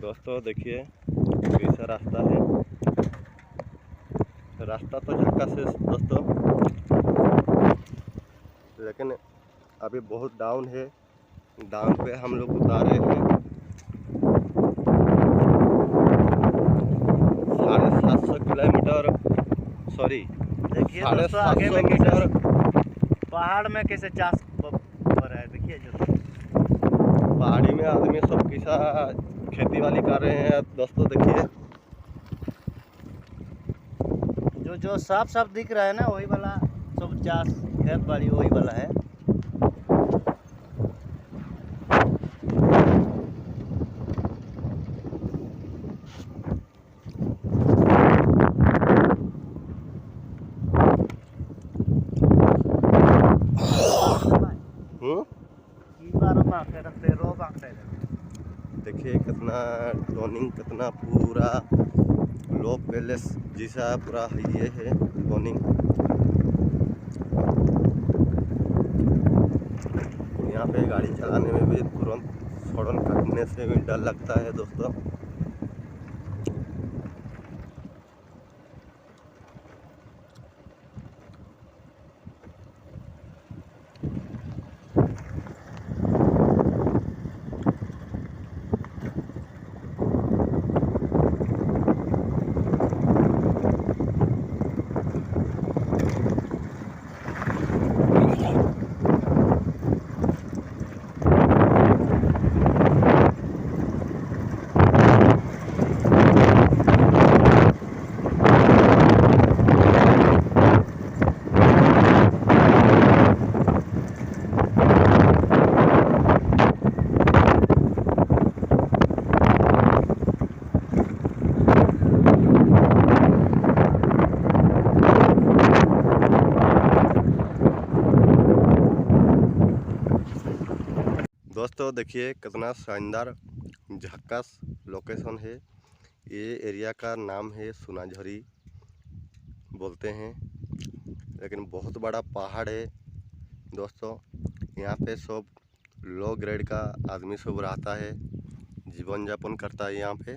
दोस्तों देखिए कैसा रास्ता है। रास्ता तो झक्कास है दोस्तों, लेकिन अभी बहुत डाउन है। डाउन पे हम लोग उतारे हैं 750 किलोमीटर, सॉरी देखिए दोस्तों आगे में मीटर। पहाड़ में कैसे चास हो रहा है। देखिए जो पहाड़ी में आदमी सब किसा खेती वाली कर रहे हैं दोस्तों। देखिए जो साफ साफ दिख रहा है ना, वही वाला सब चास खेत बाड़ी वही वाला है। देखिए कितना टोनिंग, कितना पूरा लो पैलेस जैसा पूरा ये है टोनिंग। यहाँ पे गाड़ी चलाने में भी तुरंत सड़न कटने से भी डर लगता है दोस्तों। दोस्तों देखिए कितना शानदार झक्कास लोकेशन है। ये एरिया का नाम है सुनाझरी बोलते हैं, लेकिन बहुत बड़ा पहाड़ है दोस्तों। यहाँ पे सब लो ग्रेड का आदमी सब रहता है, जीवन यापन करता है। यहाँ पे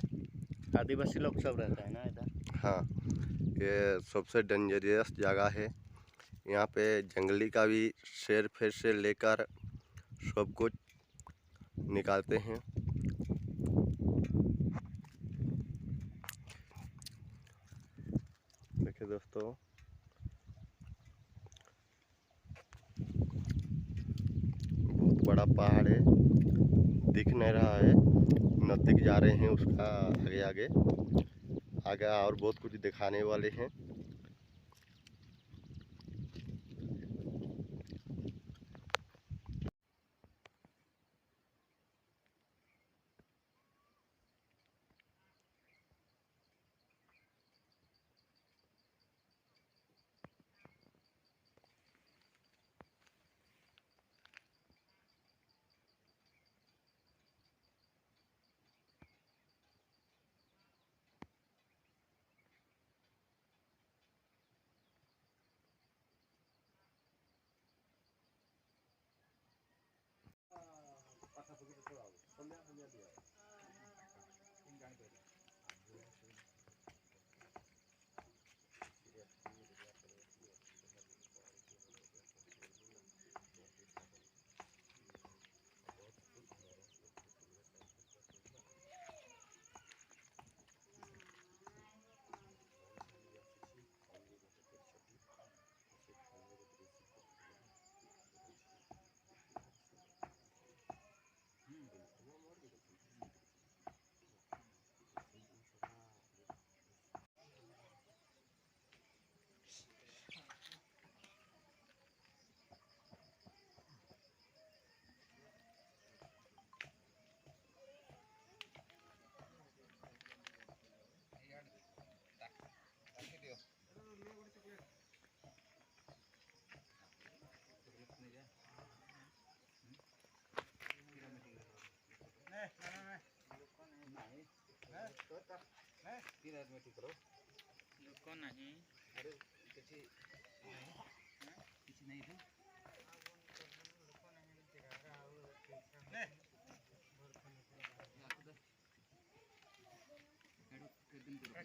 आदिवासी लोग सब रहता है ना इधर। हाँ, ये सबसे डेंजरस जगह है। यहाँ पे जंगली का भी शेर फेर से लेकर सब कुछ निकालते हैं। देखिए दोस्तों बहुत बड़ा पहाड़ है, दिख नहीं रहा है। नज़दीक जा रहे हैं उसका आगे आगे आगे और बहुत कुछ दिखाने वाले हैं।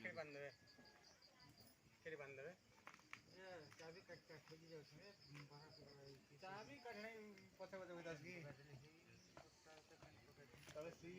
के बंद है के बंद है चाबी कट खोजी जाओ चाबी कटने पछे पछे 10 की तब सी